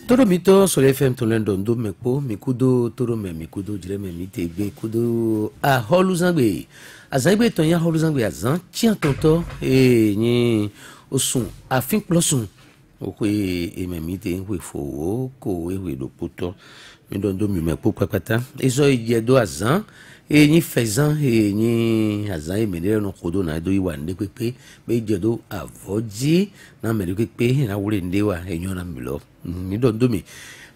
Todo mito sur FM tolendo ndo mekpo mikudo toro me mikudo jireme mite gbe kudo a holuzangbe azangbe ton ya holuzangbe azan tian tonto ni osun afin plosun okwe ememite we fowo ko we do poto mi ndo mi mekpo papata ezo ijedo azan ni fezan ni azan emene no kodo na do iwa nde pepe be jedo avoji na meri pepe na wure ndewa enyo na milo mi ndo mi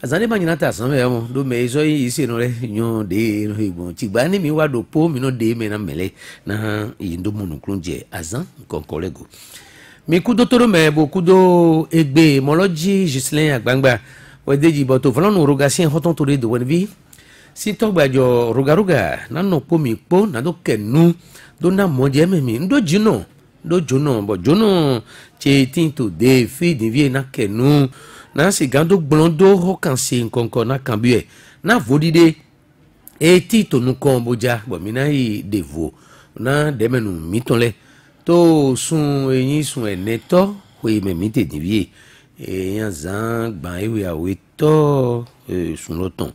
azan ma nyina ta san me mo do me ezo ise no re nyo de no igbon ti gba ni mi wa do po mi no de me na mele na yindo munu klunje azan konkolego mi kudo toro me bo kudo egbe moloji Gislin agbangba wedeji boto volonu rogasien hoton tore do wenvi si togbajo rugaruga na no po mi po na do kenu do na moje memi ndo jino do jono bo jono che tinto de fi di vie na kenu na si gando blondo ho kan si nkonko na kambie na vodide e tito nu komboja bo mina yi devo na demenu mitonle to sun eyin sun eneto we me mite di vie e yan zan gban ewe awe to sun loton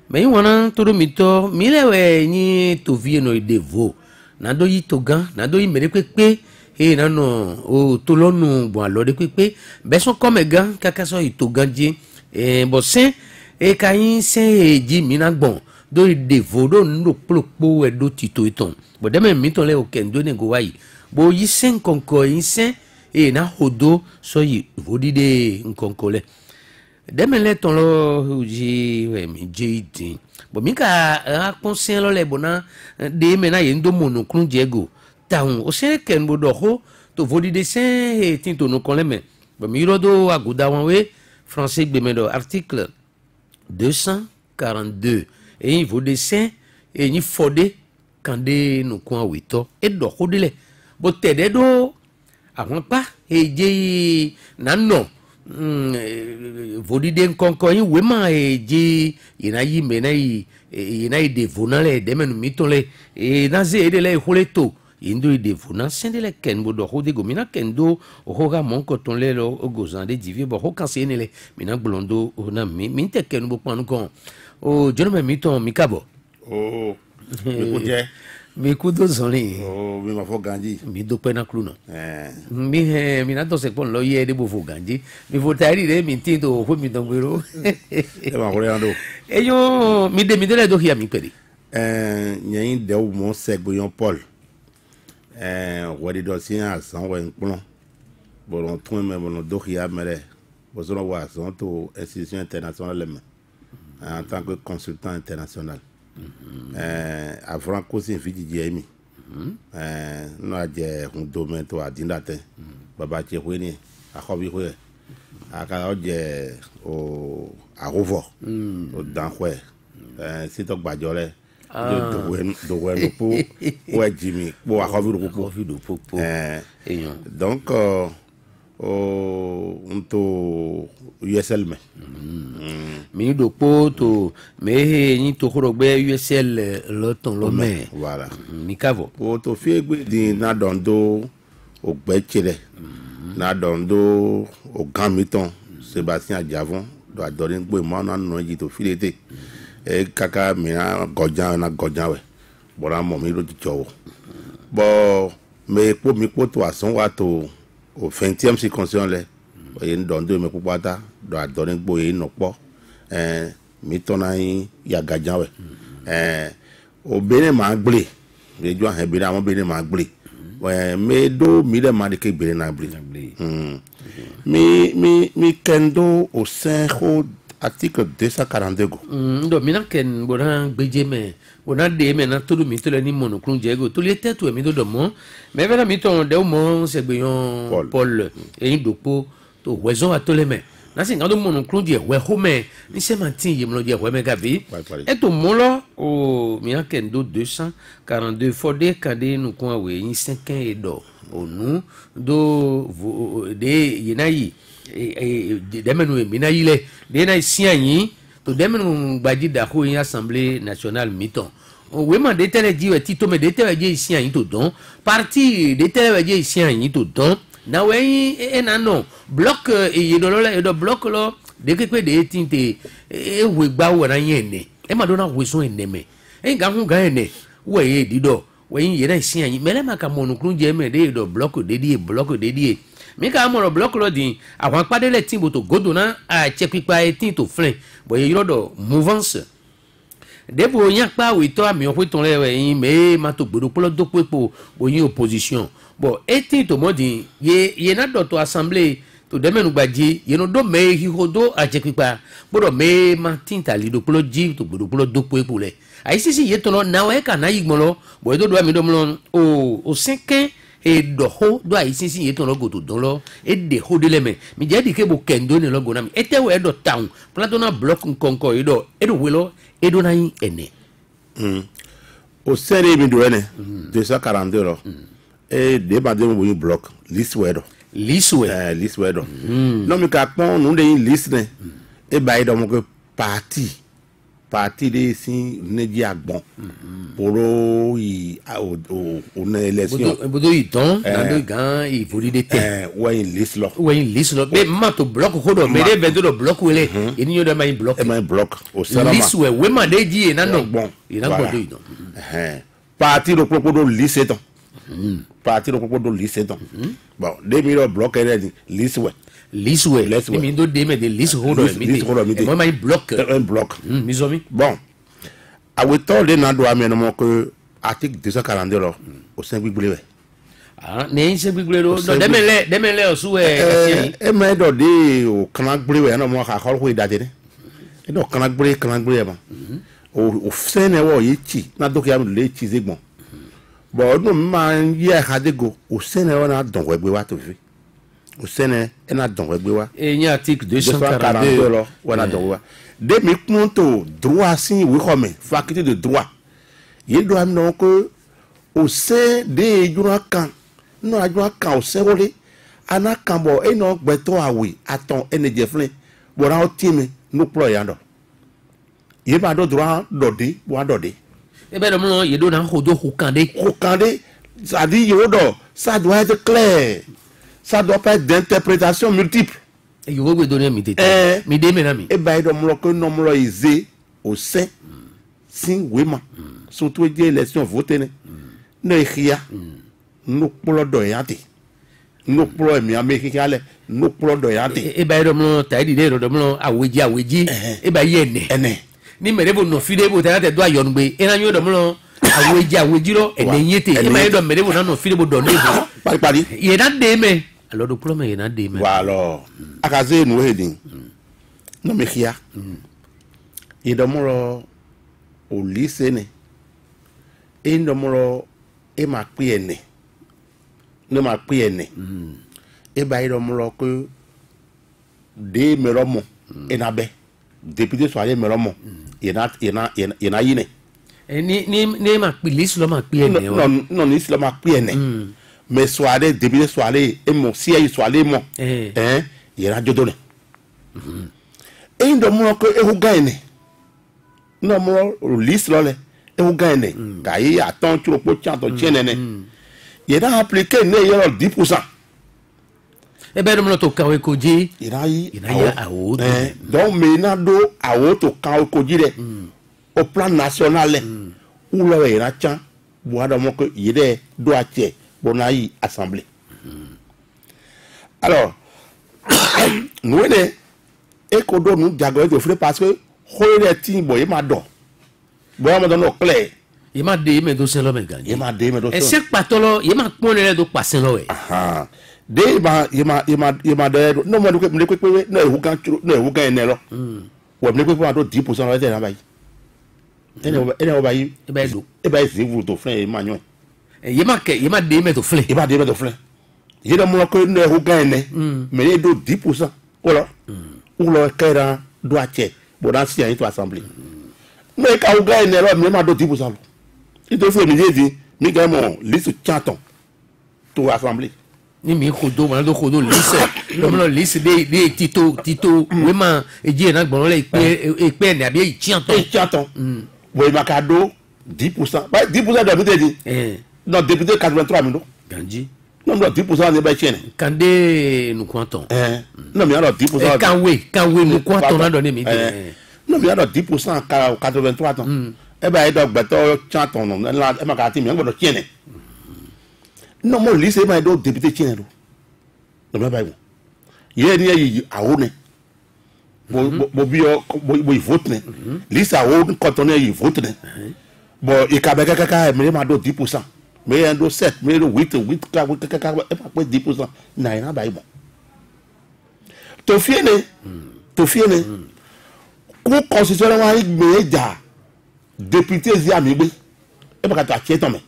mais wana todo mito milewe ni to vie no devo na do yi to gan na do yi mere pepe e na no o to lonu bon alode pepe be so come gan kaka so ito ganji bo sen e kayin sen ji mi na gbon do devo do no plopo e do tito iton bo dem mi ton le o kendo ne go wayi bo yi sen konko yin sen e na hodo so yi vodide nkonko le demele ton lo uji we mi jidi bo mi ka a konsen lo le bona de me na yendo monokrun jego taun o se ken bo do ho to vodide sen e tinto no kon le me bo mi rodo aguda wan we français gbe me do article 242 et il vodide sen e ni fode kande no kon awito e do hodile bo tede do àwọn pa e je na no vodide nkonko yin we ma eje ina yi me na yi ina ide vonale de menu mitole e na ze ede le holeto indo ide vona sende le ken bodo ho de gomina kendo ho ga mon ko ton le lo ogozan de divie bo ho kan se ne le mina blondo na mi te ken bo panu kon o jono me miton mikabo o mi ko je mi kudo zoni o mi ma fo ganji mi do pena cluno mi na to se pon lo ye de bo fo ganji mi fo tari de mi tinto fo mi don gbero e ma ko re ando eyo mi de le do hia mi pedi yen de o mo segboyon Paul wadi do si asan we npon bo ron tun me bo no do hia mere bo so wa asan to institution internationale me en tant que consultant international avant ko sin fiji je mi no aje hun domaine to adinda te baba che hwe ni akobi hwe aka oje o arovo o dan hwe si to gbajore do we po we jimi po akobi do po donc unto USL me mi do po to me ni to korogbe USL loton lo me voilà mi kavo po to fi egbe di na dondo ogbechele na dondo ogamiton Sébastien Adjavon do adorin gbe mo na no ji to filete e kaka mi na gojan we bora mo mi lo ti jowo bo me po to asan wa to au 20e circoncision le e ndondo me popata do adorin gbo e no po mi tona yin ya gajan we obere ma gble rejo an bere àwọn bere ma gble me do mi le ma de ke bere na gble mi kendo au sein ho article 242 go ndo mi na ken bona gbeje me bona de me na todo mi to le ni monokrun jego to le tetu mi do mo me vela mi ton de mo se gbeyon Paul e dopo to wezon atole me na si ngado monokrun je we ho me ni se mantin ye mo je we me gavi e to mo lo o mi na ken do 242 fode kade nu kon we yin 5 e do onu do de yenayi demenu mina yile de na sianyi to demenu gbaji da ko yin assemblée nationale miton we man de tele ji we tito me de tele je sianyi to don parti de tele je sianyi to don na we na no bloc e do lo bloc lo de ke de tinte e we gba wo na yen ne e ma do na we so enne me e ga hu ga enne we ye dido we yin ye na sin yin mele ma ka monu krun je me de do block de die mi ka mo block lo din àwọn pade le tin bo to godo na a che pipa e tin to flen bo ye yodo mouvance debo yan pa we to ami o ton le yin me ma to gbodo polo do pepo bo yin opposition bo e tin to modin ye na do to assemblée to demenu gbaji ye no do me hi hodo a che pipa bodo me ma tin ta lido polo ji to gbodo polo do pepo le ai sisi ye to no na we ka na yigbon bo do ami do mo o 5 e do ho do ai sisi ye to no go to don lo e de ho de le me mi je di ke bo kendo ne lo go na mi e te we do town plato na block nkonko e do we lo e do na yin ene o sere mi do ene 242 lo e de ba de mo block list we do list we do no mi ka pon nu de list ne e ba e do mo ko parti de si ne di agbon poro i o na election bodo iton na do gan i fori de te we list lo be ma to block hodo me de do block wele eni yo de ma block o sala ma list we ma de ji na no gbon ina bodo iton parti do propodo list eton parti do propodo list eton bon de mi do block ere list we mi do de me de list holder mi de moi block mi zo mi bon a we to de na do ami no mo ko article 242 lo o sen gbigbele we ne se gbigbele do de me le o su e me do de o kan gbele we na mo ka ko ko idade ne e do kan gbele ba o sen ne wo yi chi na do ki am le chi zegbon bo no ma ye ha de go o sen ne wo na don we gbe wa to fi o sene ena don we gbe wa e ni article 242 lo wana don wa de mi kun to droit sin we ko me faculté de droit ye do am non ko o se de jura kan no ajura kan o se wole ana kan bo e no gbe to awe aton ene je flen bo ra o ti mi no pro ya do ye ba do droit do de bo do de e be do mo ye do na hodo hukande ça dit yo do ça doit être clair. Ça doit pas être d'interprétation multiple. Et il faut donner mi de mi. Et ben il doit que nombre isé au sein sin wema. Surtout les élections votées ne. Ne ria. No polo do yati. No polo mi Américain ale. No polo do yati. Et ben il ta di de do mo aweji. Et ben ene. Ni mere bo no fide bo ta do ayon gbe. E na yo do mo aweji lo ene yete. E ben do mere bo na no fide bo do ne bo. Pari. Ye na de me. Alors do problème ye na de me. Voilà. Akaze no hedin. No me ria. E do mo o lycée ne. E do mo e ma pe ene. No ma pe ene. E ba do mo ko de me romo e na be. Député so ale me romo. Ye na yine. Ni ma pe list lo ma pe ene. Non ni lo ma pe ene. Mais soirée député soirée et mon siège soirée mon il a jodo ne et ndo mo ko e hu gaine no mo list lo le e hu gaine ka yi aton tro po chan to chenene il a appliqué ne yo 10%. E be do mo to kan we koji ina yi awo donc me na do awo to kan koji de au plan national où lo e ra chan bo ada mo ko yede do a che bonayi assemblée. Alors nous ne e ko do nu jago e fure parce que hoye tin boy ma do boy ma do no clair ye ma de me do se lo me ganye ye ma de me do e se patolo ye ma pon le do passe lo we de ba ye ma de no mo ko me ko pe no e hu kan ne lo wo me ko do 10% lo te na bayi ene o bayi e bayi si vous to frère ma nyon ye ma de me to fle ye do mo ko ne hu gan ne me ne do 10% wala ou lo kera do ache bo dan si an to assemblée me ka hu gan ne lo me ma do 10% lo ito fo mi di mi ga mo list chaton to assemblée ni mi kodo ma do kodo list lo mo list de tito we ma eji na gbon le pe ne abi e chaton bo ma ka do 10% ba 10% de mi te di non député 83 000 ganji non non 10% ne ba chene Kande nous comptons. Non mais alors 10% Kanwe nous comptons na donné mi. Non mais alors 10% 83 ans. E ba do gbeto chanton non la e ma ka ti mi ngbo do chene. Non mo lycée ma do député chene do. Non mais ba wo. Ye ni yi awone. Bo bio bo vote ne. Lycée awone contone yi vote ne. Bon e ka be ka me ma do 10%. Mais un do 7, mais le 8 et pas 10%. N'a pas bon. To fiene. Ko constitution wa igbe ja député zi amigbe. E ba ka ta che tome.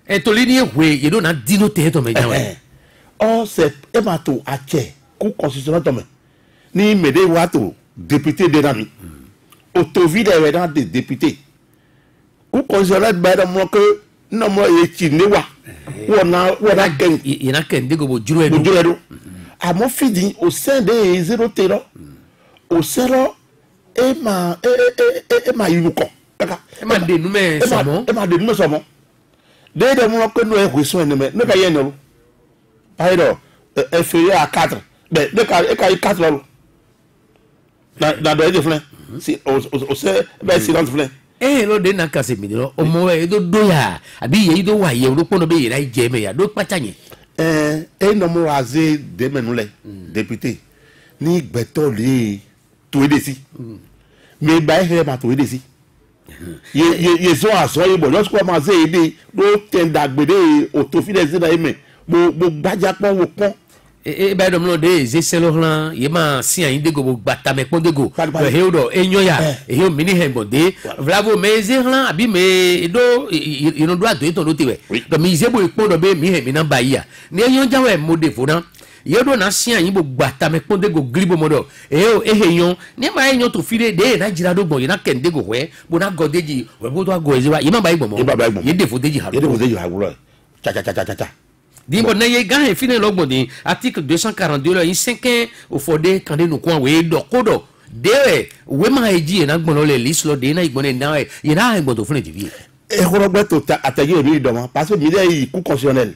E to li ni we, ye do na dino te to me jawe. Oh c'est e ma to a che ko constitution tome. Ni me de wa to député de nami. Autovide e dans des députés. Ko constitution ba da mo que non moi ye chinewa wona gang ina kende go bojuro edo a mo fidi au sein de zéro terror au zéro e ma yuko kaka e ma de nume somo de mo ko no e hweso ene me no ka ye no ayro e feye à 4 ben de ka e ka 4 lo na do e de flen si au c'est ben silence flen lo de na kase mi lo omo e do ya abi ye do wa ye ro pono be ira je me ya do patanye no mo aze de menule député ni gbeto le to edesi me ba he ma to edesi ye so aso ye bo lo ko ma ze ede do tenda gbede autofide ze na eme bo gbaja pon wo pon ba do mlo de ze selo hlan ye ma si an de go gbata me pon de go he do enyo ya he mini hembo de vlavo me ze hlan abi me do ino do ado to do te we do mi ze bo ipon do be mi he mi na ba ya ni enyo jawe mo de fo na ye do na si an bo gbata me pon de go gribo modo he yon ni ma enyo to fide de na jira do gbon ye na kende go we bo na godeji we bo to go ezewa ye ma ba igbo mo ye de fo deji ha lo cha Dimbo na ye gan e fine logbo di article 242 là in 5 au fodé quand nous coin we do kodo de we ma eji na gbon le list lo de na igbon na ye na igbo to fune di e ko gbe to ataye mi do ma parce que mi le yi coup constitutionnel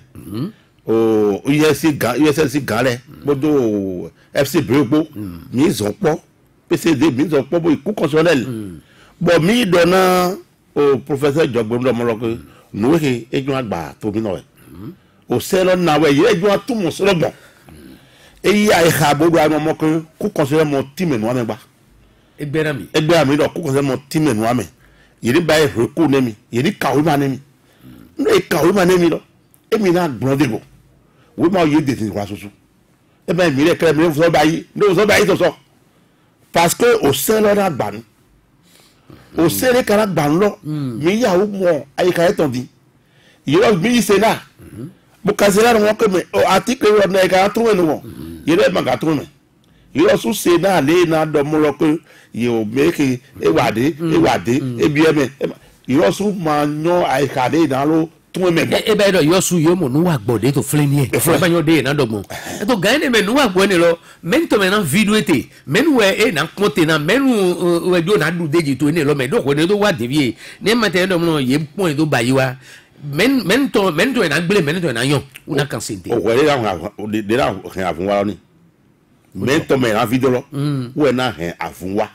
o USC galé bodo FC Beogbo mi zon po PCD mi zon po bo coup constitutionnel bon mi dona au professeur Jogbo do mo lo ko no he ejo agba to mi no au selo na we ye jo atu mo selo bon e ya e ha bodo amo mo ko considère mon team no amegba egbe ami do ko considère mon team no ame yiri ba e reku ne mi yiri kawe ma ne mi no e kawe ma ne mi do e mi na gbon de go we ma ye de tin kwa soso e ba mi le kere mi so ba yi so parce que au selo na gba nu au selo kara gba lo mi ya wo mo ayika e ton di yiro mi se na bu kaselar mo ko me article wo na ka tru no yire ma ka tru me yiro su se na le na do mo lo ko yo make e wade e bi me yiro su ma nyo ai ka de na lo tru me e be do yo su yo mo nu wa gbode to fle ni e ba nyo de na do mo e to gan ne me nu wa gbo ni lo men to me na video ete men we e na konte na men we do na du deji to ni lo me do ko ne do wa devie ne ma te do mo ye point do bayiwa men to na gbele men to na yon una kansente o wele la de la hen avun wa ni men to me na video lo we na hen avun wa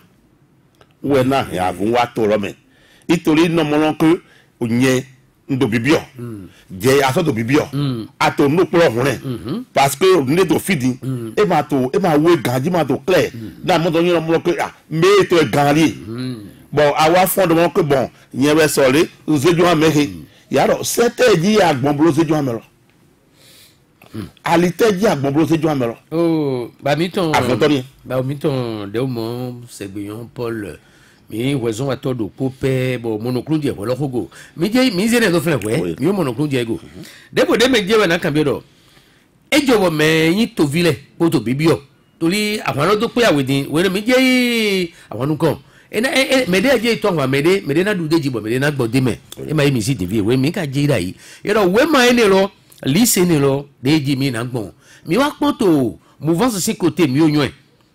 to lo me itori no mo lon ko onye ndo bibio je aso to bibio ato no pro hun parce que ne to fidi e ma we ganji ma to clear na mo to yin mo ko me to ganri bon awa fond mo ko bon yen we so le zeju amehe yaro sete ji agbon bro seju amelo alite ji agbon bro seju amelo ba mi ton afotori ba mi ton de mo segbeyon Paul mi wezon atodo pope bo monoclone die wo lo kogo mi ze ne do fle we mi monoclone die go debo de meje we na kan bi do ejowo me yin to vile po to bibio tori àwọn do pe awedin we mi je àwọn nkan mede je to wa mede na du deji bo mede na gbode me e ma mi si devie we mi ka je ira yi yero we ma ene lo lise ni lo deji mi na gbon mi wa pon to mouvance si côté mi oyun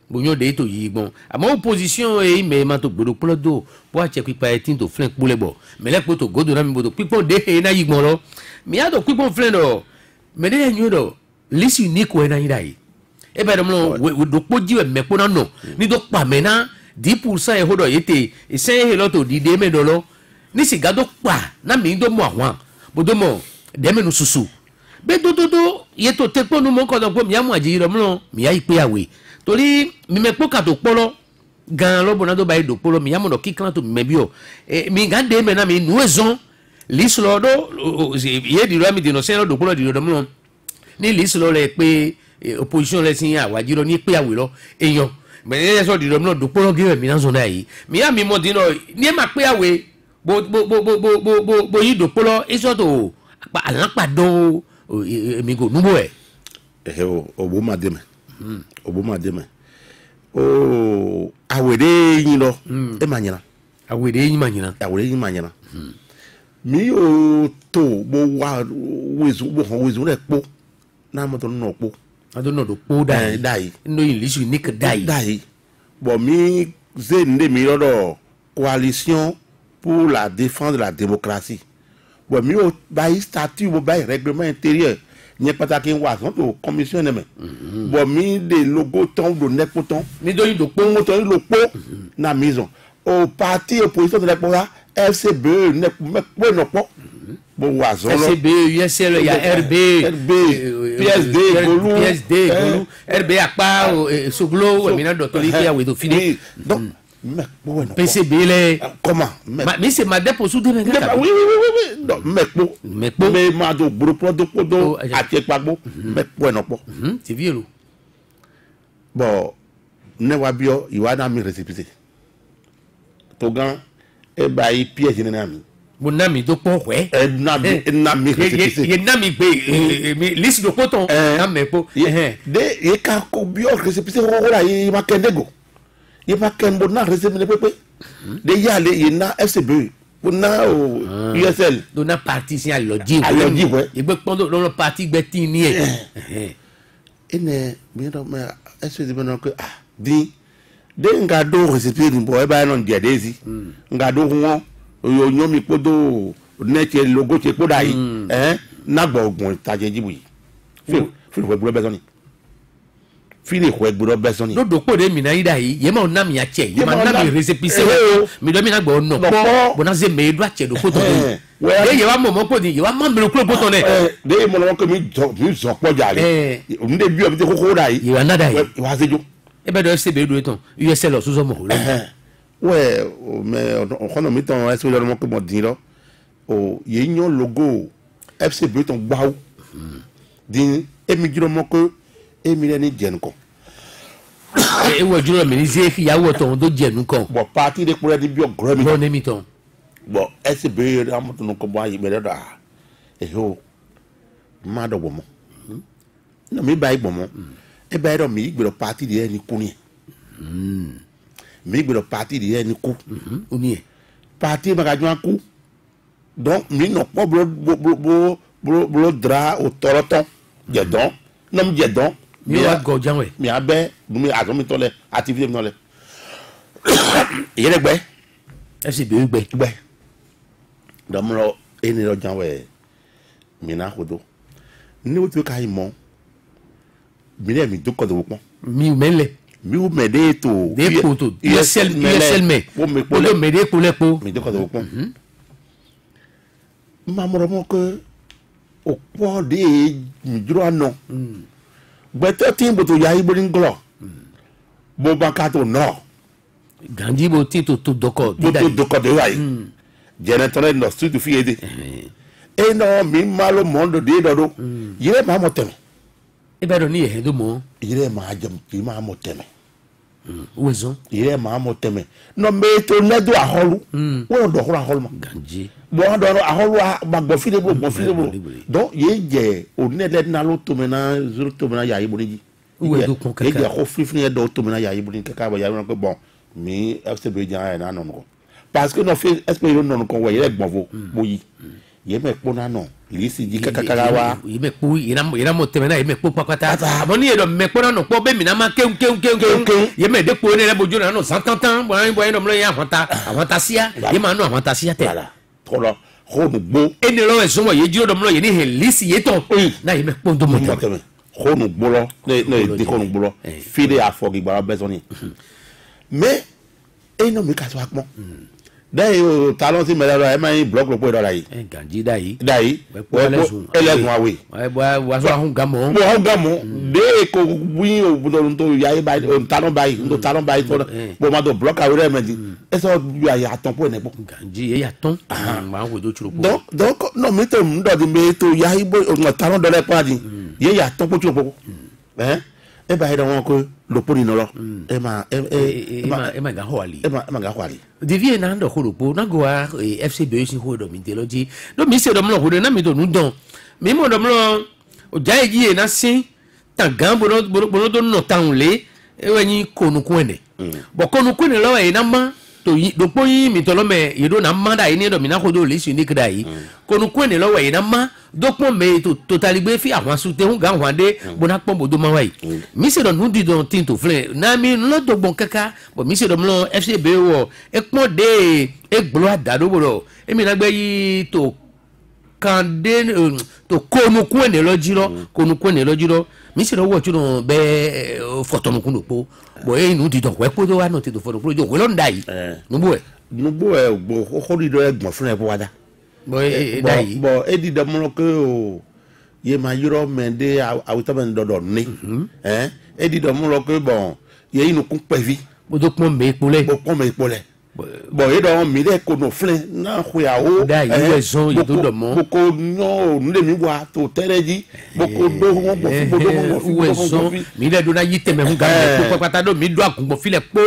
bonyo de to yi gbon ama opposition e me ma to gbodo plodo bo a che pipa e tin to flen pole bo me le po to godo na mi bo to pipo de e na yi gbon lo mi a to pipo flen do mais ne nyu do list unique we na yidai e ba dom no we do poji we me pona no ni do pa me na 10% e hodo yete e se he lo to di de me do lo ni siga do pa na mi do mo àwọn bo do mo de me no susu be do ye to te ponu mo ko do po mi amu aji ro mo mi ya ipe awe torí mi me po ka to polo gan lo bona do ba do polo mi amu no kikran to me bi o mi ga de me na mi nu ezon list lo do ye di ro mi di no se lo do polo di ro mo ni list lo le pe opposition le sin awaji ro ni pe awe lo eyan mais les gens disent non do polo ge mi na zona yi mi ya mi mo di no ni ma pe awe bo yi do polo e so to pa alanpa do mi go nubo e obo ma deme o awede yin lo e manyana awede yin manyana mi o to bo wa wezu le po na mo to no po ado no do po dai no English unique dai bon mi ze nde mi lo coalition pour la défense de la démocratie bon mi o bail statut bo bail règlement intérieur ni pataki wa son to commission ne me bon mi de logo ton do nepoton ni do do po mo to lo po na maison au parti opposition de la pola FCB ne po no po bon wa zo FCB USL ya RB PSD Golu RB apa Soglo mi na do to li ya we do fini donc bueno PCB le comment mais c'est ma dépôt sous de oui non mais ma do groupe do ati pagbo me bueno po c'est vieux bon ne wa bio iwa na mi récépissé to gan e ba yi piège ni na mi mon ami do po we na mi récépissé ye na mi pe mi liste do poton na me po de e ka ko bio récépissé ko la yi ma kendego il va qu'un bon récépissé pepe de y aller il na FCB pour na USL do na parti si alodi ouais il be pondo lo parti gbeti ni ene bien do mais FCB non que di de nga do récépissé ni bo e ba non dia dezi nga do won yo nyomi podo neche logo che poda yi na gbo ogun taje jibu yi fi we bulo bezoni fini ko egboro besoni do do po de mi na ida yi ye ma na mi ache ye ma na mi récépissé mi do mi na gbo no po bona ze me do ache do po to de ye wa mo po di ye wa ma mi lo po to ne de mo lo ko mi zo po jare nde bi o bi te koko da yi ye wa na da yi wa sejo e be do FCB do eton USL so so mo lo ouais mais on mi ton est le mo ko mo din lo o ye yan logo FCB ton gbawo din emi jiro mo ko emi le ni jenu ko e wo juro mi ni se fi yawo ton do jenu kan bo parti de pour di bi ogro mi bo ne mi ton bo SB amoto no ko bo ayi me da ho ma do bo mo no mi ba igbo mo e ba ro mi igbo parti de ni kuni mi igbo parti de ni ku oni parti ma ga ju ku donc mi no po blo dra o toroton je don no mi je don mi wa go janwe mi abe mi azo mi tole activité mi tole yele gbe FCB gbe domro eni lo janwe mi na hodo ni o to kai mo mi le mi do ko do pon mi mele mi o me de to USL me o lo me de ko le po mi do ko do pon ma mo mo ko o po de mi duro ano gbẹtẹ tí n bò tó ya ibo ní ngọlọ bó bá ká tó nọ. gandhi bó tí tó dọkọ dídá yìí tó dọkọ dídá yìí jẹnẹtọrẹ nọ street fi yé de e nọ mi má ló mọ ndò dé dọdọ yìrẹ máa mọ tẹmẹ. e bẹ dọ ní yẹhẹ tó mọ. yìrẹ máa jẹ kì í máa mọ tẹmẹ. wẹsàn. yìrẹ máa mọ tẹmẹ nọ mẹtọ lẹdọ ahọlu wọn dọ ọhúrọ ahọlu ma. gandhi. bọ́n dọ̀rọ̀ ahọ́lù agbọ̀fílẹ̀bọ̀ gbọ̀fílẹ̀bọ̀ donc yé jẹ onẹ́lẹ̀ nalo tomina zoro tomina yà yìí bọ̀nìjì yé jẹ ko fífin yẹ dọ̀ tomina yà yìí bọ̀nìjì kẹ́kẹ́ bọ̀ yà yìí bọ̀nìjì bon mi FCB jẹ́ ayé náà nọ̀nù kọ́ parce que n'ọ̀fẹ́ FCB yóò nọ̀nù kọ́ wọ̀ yẹ gbọ̀n fo bó yìí yẹ mẹ́ kpọ́ náà nọ̀ yìí sì jí kẹ́kẹ́ wa. yìí mẹ́ kpọ́ yìí mọ̀ tẹ̀mẹ́ náà yìí mẹ́ kpọ́ pàkátà àmọ́ ní yẹn dọ̀ mẹ́ kpọ́ náà nọ̀ kpọ́ bẹ́ẹ̀ mi náà má kéwù yìí mẹ́ dẹ́kpọ́ yẹn bojú náà nọ̀ santantan bọ̀ yẹn dọ̀ mọ́ yẹn àwọn ta síya yìí máa nọ̀ àwọn ta síya tẹ̀. honu gbo e ne lo e so mo ye jiro dom lo ye ni he list ye ton na ye me pondo mo mo teme honu gbo lo ne de honu gbo lo fide afogi gba bezoni mais e no mi ka so apon dai o talon ti mele e ma yin block lo po do la yi ganji dai elegun awe wa so ahun gamo de ko wi o budo to ya yi bai o talon bai to bo ma do block awe me di e so ya ya ton po ne po ganji e ya ton ma wo do churo po donc no mi te ndo di me to ya yi bo o talon do le pa di ye ya ton po churo po e ba ida won ko lo po ni no lo e ma ga hoali devie na ndo horopo na go a FCB si ho do mi theology do mi se do mlo ho na mi do nu don mi mo do mlo o jai ji e na sin ta gan bo do no taun le e wa yin konukun ene bo konukun ene lo e na ma to yi do po yin mi to lo me ye do na ma da ni do mi na ho do le si ni kra yi konukun ene lo e na ma do pon me to totally gbe fi àwọn sute hun gan wande bona pon bodo ma wai mi se do nu di don tin to fle na mi lo do gbon kaka bo mi se do mlo FCB wo e pon de e gblo adado boro e mi na gbe yi to kande to konukun ene lo jiro mi se do wo ti no be fotonukun do po bo e nu di don we po do wa no ti do fotonukun jo we lo ndai nubo e gbo ho ri do egbon fun e po wada bo edi da mo ko o ye ma yoro mende awita ben do ni edi da mo ko bon ye inu kun pevi bo do pon me ipole bo ye do mi le ko no flen na ho ya o da ye so ye do do mo ko no nle mi wa to tereji bo ko do mo bo so mi le do na yite me hunga ko pata do mi do akun bo file po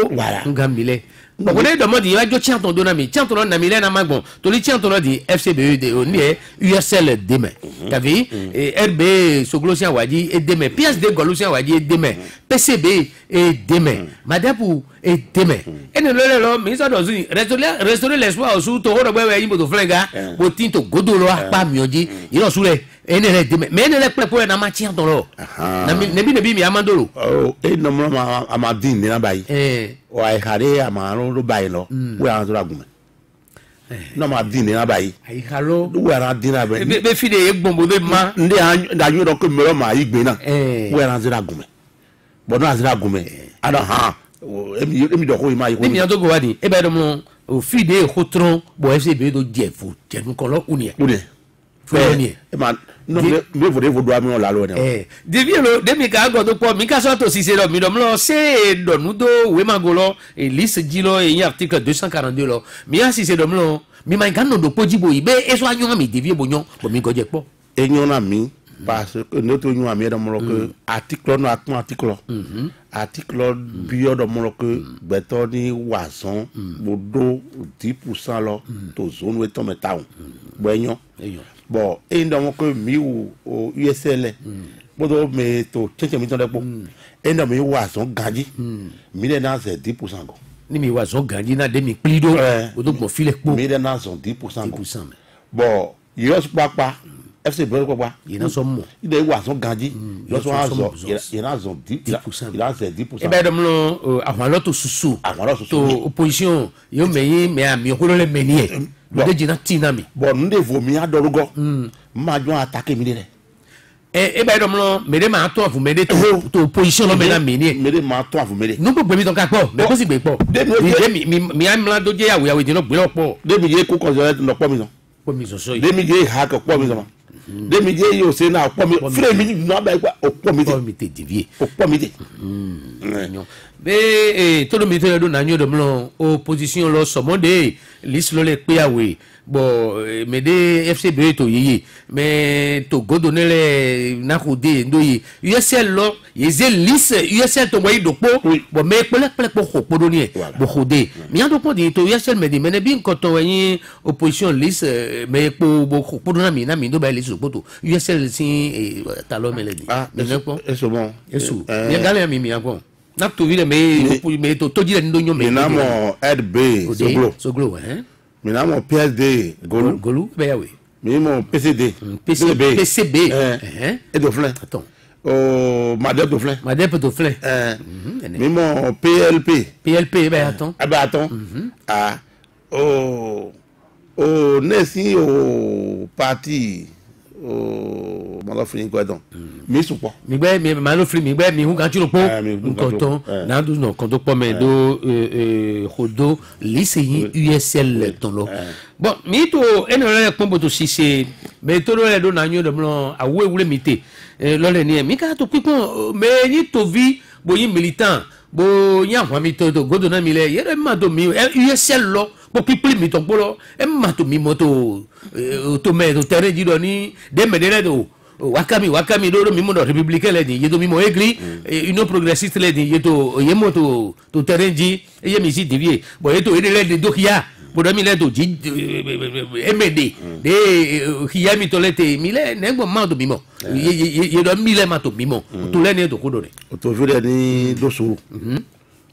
hunga mi le bo ko le do mo di wa jo chanton do na mi chanton na mi le na magbon to li chanton di FCB de oni USL demain t'as vu RB Soglosien Wadi et demain PSD Golosien Wadi et demain PCB et demain Madapu et demain et ne le mi so do zuni restaurer l'espoir sous to ro gbe yin bo to flenga bo tin to godolo apa mi oji iro sure ene le demain mais ene le plepo na ma chanton lo na bi mi amandoro e no mo amadin ni na bayi o ai hare amaro lo bayi lo we an so lagun no ma din ni na bayi ai haro we an din na bayi be fi de gbombo de ma nde da yu do ko mi ro ma igbe na we an so lagun me bo no an so lagun me ada ha emi do ko ma yi ko mi an to go wadi e be do mo o fi de khotron bo FCB do jefu jenu kon lo unie e ma no me vo do ami on la lo ne devie lo de mi ka go to po mi ka so to si se lo mi do mo se do nu do we ma go lo e liste ji lo e article 242 lo mi a si se do mo mi ma kan no do po jibo ibe e so anyo mi devie bo nyon bo mi go je po e nyon na mi parce que no to nyon ami do mo que article no atun article bio do mo que beto ni wason bodo 10% lo to zone we to metaun bo enyon bon e ndo mo ko mi o USL bodo me to cheche mi to le po e ndo mi wa so ganji mi le na se 10% go ni mi wa so ganji na de mi plido bodo mo file po mi le na so 10% go bon yo so papa FC Bro papa ina so mo ide wa so ganji yo so azo ina so 10% ina se 10% e be do mo àwọn lo to susu to opposition yo me ami ko le me ni de jina tina mi bon nde vomi adorugo ma jo attaque mi le e ba do mo me de ma to afu me de to position lo me na mi ni me de ma to afu me de nu gbogbo mi ton ka po me ko si gbe po de mi amla do je yawo de no gbe lo po de mi je ko ko no po mi so de mi je ha ko po mi so de mi je yo se na po mi fre mi no ba ipa o po mi te devie o po mi te be todo mi te do na nyo do mo opposition lo so mo de list lo le pe awe bo me de FCB to yeye me to godonele na khode ndoyi USL lo yeze list USL to boy do po bo me pele po khopo do ni bo khode mi an do po di to USL me de me ne bi nkan to yin opposition list me po bo khopo do na mi do ba list po to USL si ta lo me le di me ne po eso bon eso mi gale mi an po na to vile me to jile ndo nyo me na mo RB Soglo mi na mo PSD Golu be yawe mi mo PCB et de flin attends Madep de flin mi mo PLP be attends attends o nesi o parti o malo fini quoi donc mi supo mi gbe mi ma lo free mi gbe mi hu kan tiro po mi hu nkan kan ton tiro, na do no kan to po me do rodo lycée USL ton lo bon mi to eno le pon bo to sise me to lo le do na nyo de mlo awe wule mi te lo le ni mi ka to pipon me ni to vi bo yin militant bo yin àwọn mi to godo na mi le ye ma do mi USL lo bo people mi to polo e ma to mi moto to me to terrain di do ni de me de do wakami do mi mo do républicain le di ye do mi mo église une progressiste le di ye to ye mo to terrain di ye mi si dévier bo ye to e le do kia bo do mi le do ji MD de kia mi to le te mi le ne gbo ma do mi mo ye do mi le ma to mi mo to le ni to kodo ni o to vire ni do suru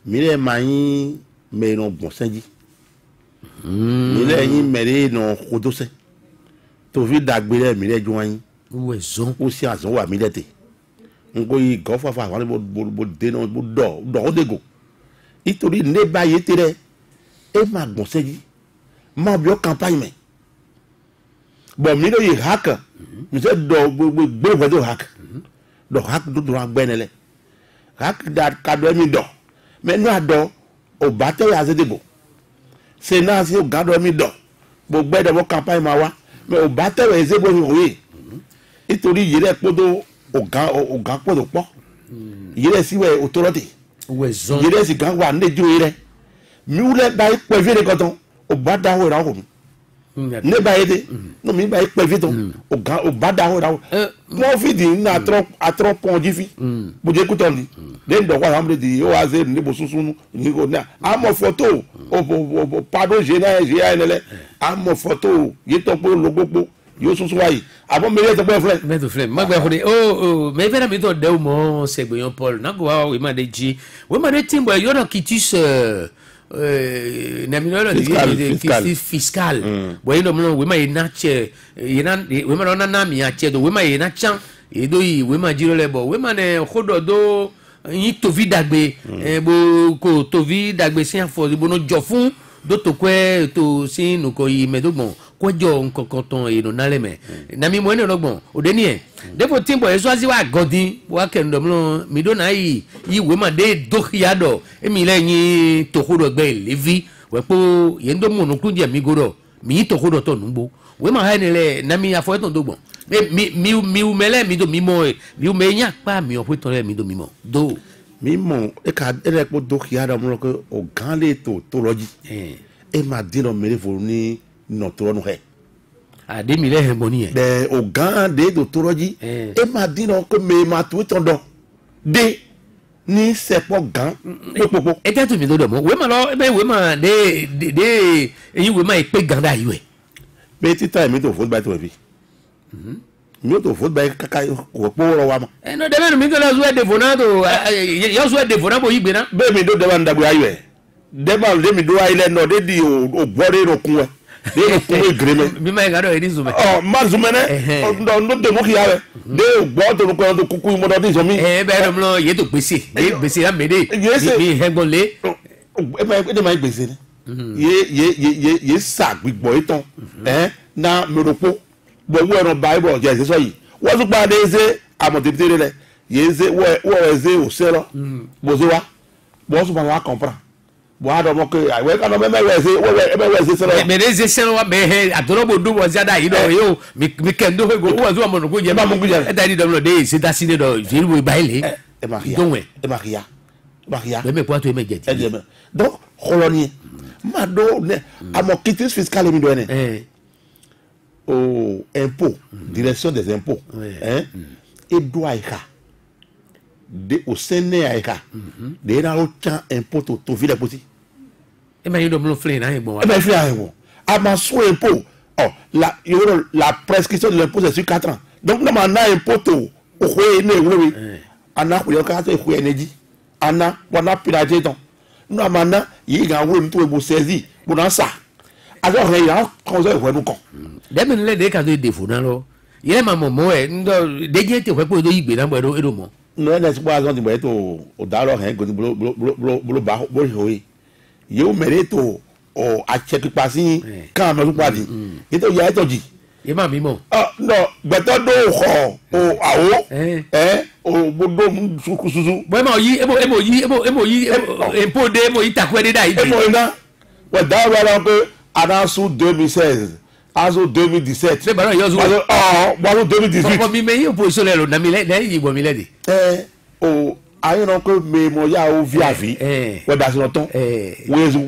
mi le ma yin me no bon senji mi le yin mere no kodo se to vi dagbe le mi le jo yin ouais zon o si azon wa mi le te ngo yi go fa wa bo de no bo do de go itori ne ba ye te re e ma bon senji ma bi o campagne me bon mi lo yi hack mi se do gbe we do hack do agbenele hack da ka do mi do me no ado o ba te ya ze de go se na si o ga do mi do bo gbe do campagne ma wa me o ba te we ze bo ri itori yire podo o ga podo po yire si we o to rote ouais zon yire si gan wa nejo ire mi ule ba ipe vire koton o ba da ho ra ho ne ba yede no mi ba ipe vire ton o ba da ho ra ho mo fi di na atro pon ji fi bo je kuton ni den do kwa hamre di o aze ni bo susunu ni go na amo photo o pardon je na je ya nele amo photo ye to po lo gbogbo yo susu wayi abo me to po friend me to friend ma gbe ko de me vera mi to de mo Segbeyon Paul na go wa we ma de ji we ma de timbo yo do kitis na mi no de fiscal bo yo no we ma ina che ina we ma na mi a che do we ma ina chan e do yi we ma jiro le bo we ma ne khodo do yin to vi dagbe bo ko to vi dagbe si afo bo no jo fun do to kwe to sin no ko yi medogbon kwejo nkankan ton eno naleme na mi mo ene logbon ode ni e depo timbo eso asi wa godin wa kendo mlo mi do na yi we ma de dokiado emi leyin tokodo gbe levi we po ye ndo mo nukun je mi godo mi tokodo to nugbo we ma ha ni le na mi afo eton dogbon mi mele mi do mi mo mi me nya pa mi o peton le mi do mi mo do mi mo e ka ere po dokiado mo ko o gan le to loji e ma dino mere fo ni no to no he ade mi le hembo ni e de o gan de do to loji e ma dino ko me ma to ton do de ni sepo gan popopo e tetu mi do mo we ma lo be we ma de eyin we ma e pe gan da yiwe be ti time mi to foot by to vi mi to foot by kaka ko po ro wa ma no de me mi ko la zo de fonado yo zo de fonado yi gbe na be mi do de wa ndagbo ayo e de ma de mi do ile no de di o gbore ro kun e de ro kun e greme mi ma ga do e ni zume ma zume ne no de mo ki yawe de gbo to ko to kuku mo do di so mi be do mlo ye to gbese ya mede mi hegbon le e ma gbese ni ye sa gbigbo itan na meropo bo wo ran bible je se so yi wo tun pa de se amotipite le ye se wo se o se lo bo so wa bo so pa wa comprend bo ado mo ke we ka no me we se se lo me de se wa be he adorobo do wo zada yi do yo mi kendo go wo so mo no go je ba mo go je e da di do lo de se ta si de do je wo ba ile e maria be me po to e me je ti donc colonie ma do ne amokitis fiscal mi do ne au impôt direction des impôts et doit de au séné aika de na o chan impôt to vile posi e ma yido mlo flin na egbon wa e ma flin a egbon a ma so impôt la prescription de l'impôt c'est sur 4 ans donc na ma na impôt to o khoye ne wuri ana ko yo ka to khoye energy ana wana piraje ton na ma na yi ga wuri to ebo sezi bo na sa alors il y a quand ça ouais nous con dem le de ka do defo na lo ye ma mo e ndo de je te po do igbe na bo do mo no na se boa zonti bo to o da lo hen go blo ba bo hoyi ye o mere to o a check pasi kan me padi ito ya ito ji e ma mi mo no gbeto do ho o awo o bodo susu bo ma yi ebo yi empo de mo yi takwe de da yi ebo ina wa da wa ko anasu 2016 aso 2017 se ba yo zo ba 2018 ko mi me yi opposition le lo na mi le yi bo mi le de o ayo no ko me mo ya o via vi we da so ton wezu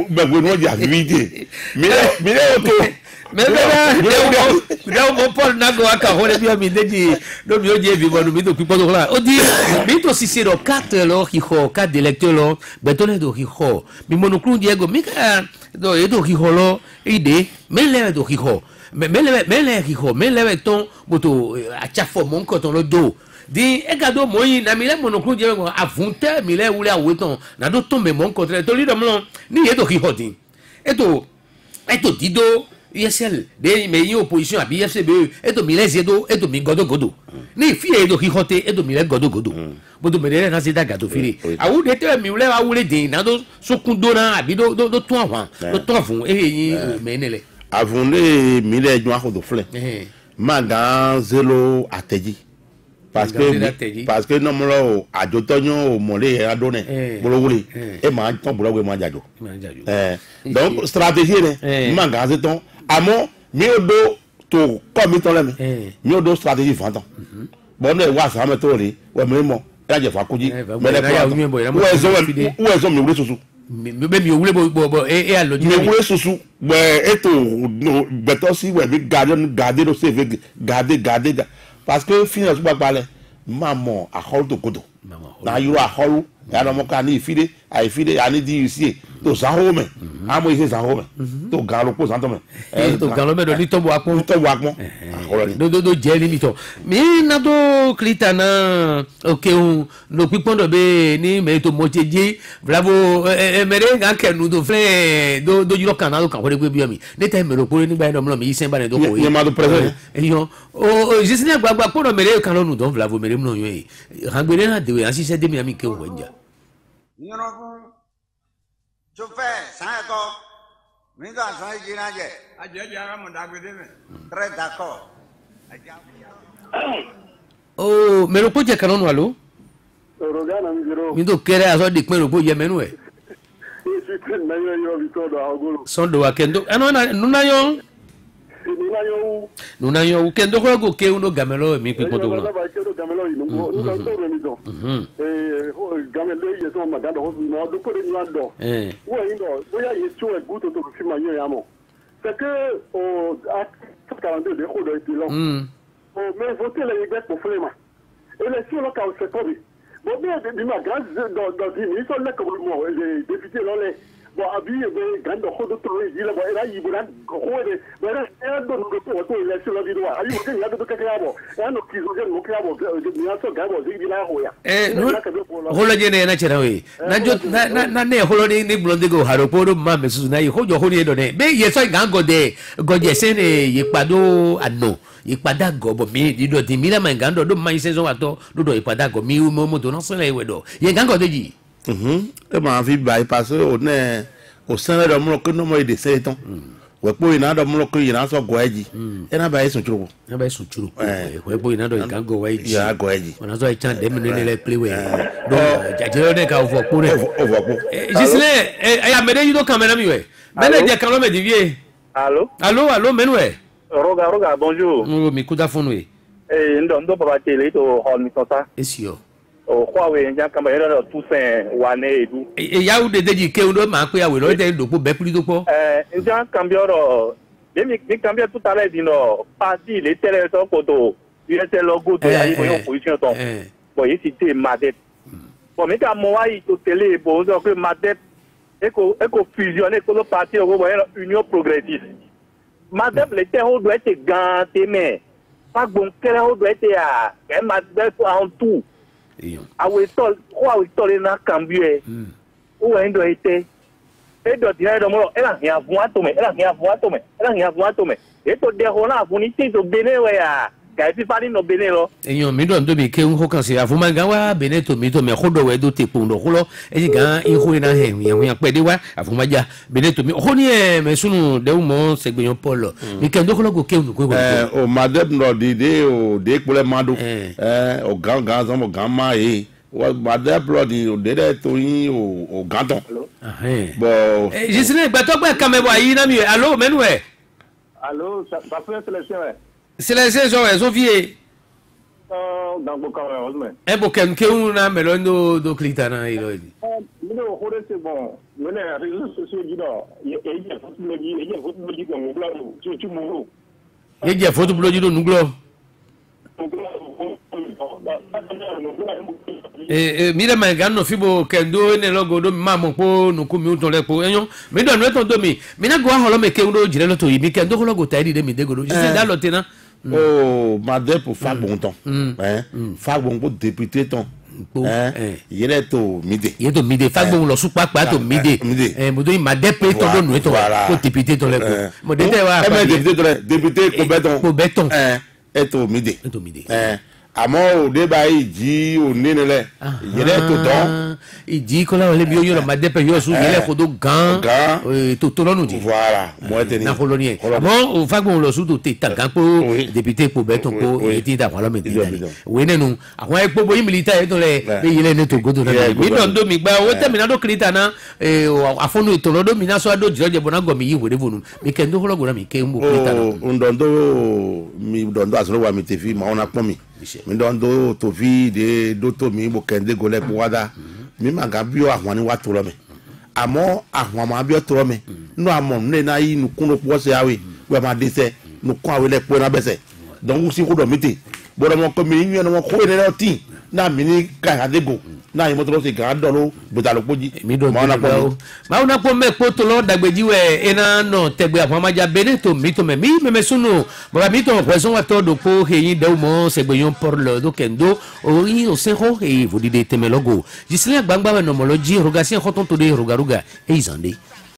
be we no ya vi de mi le o to me mo Paul na go aka hole bi o mi deji do mi o je vi bo mi to pipo to la o di mi to Cicero 4 lo hijo 4 d'électeurs lo betone do hijo mi monoclon Diego mi ka do e do hijo lo ide me le do hijo me le hijo me le ton boto a chafo mon ko ton lo do di egado moyi na mi le monoclon Diego avunte mi le wule aweton na do tombe mon contre to li do mlon ni e do hijo din eto dido ISL de me yi opposition abi FCB eto mi le zedo eto mi godo ni fi edo hihote eto mi le godo bodo me le na se daga to firi awu de te mi le awule din na do sokundo na abi do tun awon do tun fun yi me ne le avun le mi le jun akodo fle maga zelo ateji parce que no mo lo ajo toyan o mo le adone bolowule e ma ton bolowe ma jajo donc stratégie ne maga se ton àmọ́ mi ò do to comme ton lemi mi ò do stratégie fantan bon ne wa sa me to re we me mo e je fa kuji me le ko we zo mi wure susu mi wure bo e aloji mi wure susu we eto beto si we mi garder do save garder parce que finance pa pale mamo a hol to kodo na yuro a holu ya no mo ka ni ifide a ifide ani di usie to sa home amo ise sa home to galo po santo me to galo me do ni tombo akpon do je ni to mi na do klita na okay no pipon do be ni me to mojeje bravo mere ga kenu do fle do yuro kan na do kan ko de gbe bi mi ni te me ro pore ni gba do mlo mi isen ba ne do ko ye ma do president eyan o jisi ni agbagba po do mere kan lo nu don bravo mere mlo yo yi hagbere na de we asise de mi ami ke wo nja oh me lo poje kan nu alo mi do kere aso de pin ro poje menu e sondo wa kendo ano na nunayo kendo ko go ke uno gamelo mi pe poto uno gamelo ye so ma gado no do ko ni ando wo indo wo ya ye tu e guto to fi ma yo ya mo c'est que o a 42 de ko do ti lo o me voter les gars pour flema et les sur le cas c'est pas bon bien de ma gaz dans di mi so le ko mo les députés là les bon abi be gando ko do to yi la bo era yi buran ko de bara e do no to to le sur la vidéo ayi ko ya do ka ya bo ya no ki zo mo ka bo ni aso ga bo zi la ho ya holo je ne na chera we na jo na ne holo ni blonde go haro podo ma me su na yi hojo ho ni do ne be ye so gango de goje se ne yipado ano ipada gobo mi dido di mi la ma gando do ma saison ato do ipada go mi mo do no so le we do ye gango de ji e ma fi bypass o ne o san do mo ko no mo de se ton we po ina do mo ko ina so go eji e na ba e so churu we po ina do gango we eji ya go eji ona so e chan de mi ne le play we do jajero ne ka o fo po jisle e ya mede yi do camera mi we mede je kan lo me di vie allo menu we roga bonjour mi kuda fonu we ndo baba tele to hol mi tonta esio o kwawe nja kamba era Toussaint wane edu ya u de deji ke ndo ma pe awe lo de do po be pli do po nja cambioro mi cambia tout à l'heure dino parti les télé to koto USL logo de ayi mo opposition to bon yi cité Madet bon mi ka mo wa yi to télé bon so que Madet eko fusionner ko le parti o bo Union progressiste Madet le terre doit être ganté mais pas bon kere o doit être à Madet en tout awe tol na cambie o endo ete edo dia do mo ela ya vuato me eto de rola bonite do bene we ya Kaifi fani no bene lo. Eyan mi don do mi ke un ho kan se afuma gan wa bene to mi khodo we do te pondo khulo e gan in ho na he yan pe de wa afuma ja bene to mi ho ni e me sunu de mo segbeyon Paul mi ke ndo khulo go ke un ko o madep no de o de pole mado o gan zo mo gan ma e o madep lo di o de to yin o gan ton bon je sine gba to gba kan me bo yi na mi allo menu e Allô, ça fait sélection. C'est les saisons, elles ont vié. Dans le cas, heureusement. Eh, bon, quelqu'un a melon do clitana, il a dit. Non, c'est bon. On a réseaux sociaux, il y a photo bloquée, nous glo. Mira mangano fibo kendo ne logo do mamo po no kumi uton le po enyo mi do no to do mi na go aholo me ke ndo jire lo to yi mi kendo ko logo taidi de mi de go do je da lo tena madep pour faire bon temps faire bon pour député ton yele to mide ye to mide fa gbon lo supa pa to mide mo do madep to do no to ko député to le ko mo de te wa député ko beton eto mide àmọ́ òde báyìí jí òní nílẹ̀ yẹlẹ tó tán ìjì kọlá wọlé bí oyún ọmọdé pẹ yóò sùn yẹlẹ kó tó gan tó lọ́nù jì voilà mọ ẹ tẹ ní nàkó lóní ẹ àmọ́ òfagbọn lọ sùn tó tẹ tàgán pé député kò bẹ tó kó èyí tí ìdàgbọn lọmọ ìdí dání òwe nínú àwọn ẹgbẹ́ bóyí mílítà yẹn tó lẹ bí yẹlẹ ní tó gbódò náà mi dọ̀ ndó mi gba owó tẹ̀mí náà tó kiri tà náà àfọ̀nù ìtọ̀nà dó mi náà sọ adó jìrọ̀ jẹ̀bọ̀ náà gọ̀ mi yí wèrè fònù mi kẹ́ ndó kọ́lọ́gùn náà mi kẹ́ ń bò kiri tà ndọ̀ndọ̀ àsọ̀rọ̀ wa mi tẹ̀ fi màá wọn pọ́n mi mi dɔn do tofi de do to mi bo kɛnde golɛ kpo wada mi ma ga bi o àwọn ni wa to lɔ mɛ àmọ́ àwọn ma bi o to lɔ mɛ no amɔ ne na yi nukun do kpɔ se awe wɛ ma dɛsɛ nukun awe lɛ kpɔ na bɛsɛ donc si ko dɔ mi te bɔdɔ mɔ kɔmi yi yɛn mɔ ko yi ne ti na mi ni ka de go na yi mɔtɔrɔ se gan dɔ lo gbɛdalo kpɔji mi dɔn mi dɔn o maaw na kpɔ mɛ kpɔ tɔlɔ dagbeji wɛ ena nɔ tɛgbɛ afɔmaja bene to mi to mɛ mi mɛmɛ sunu baba mi tɔ pɛsɔn wa tɔ do ko heyin dɛw mɔ sɛgbɛyɔn pɔrɔ do kɛndo o yi o sɛn xɔ heyi vodide tɛmɛ lɔgo jisiliya gbangba wɛ nɔmɔlɔ ji rogasiɛn xɔtɔn to de rogaruga eyi zande.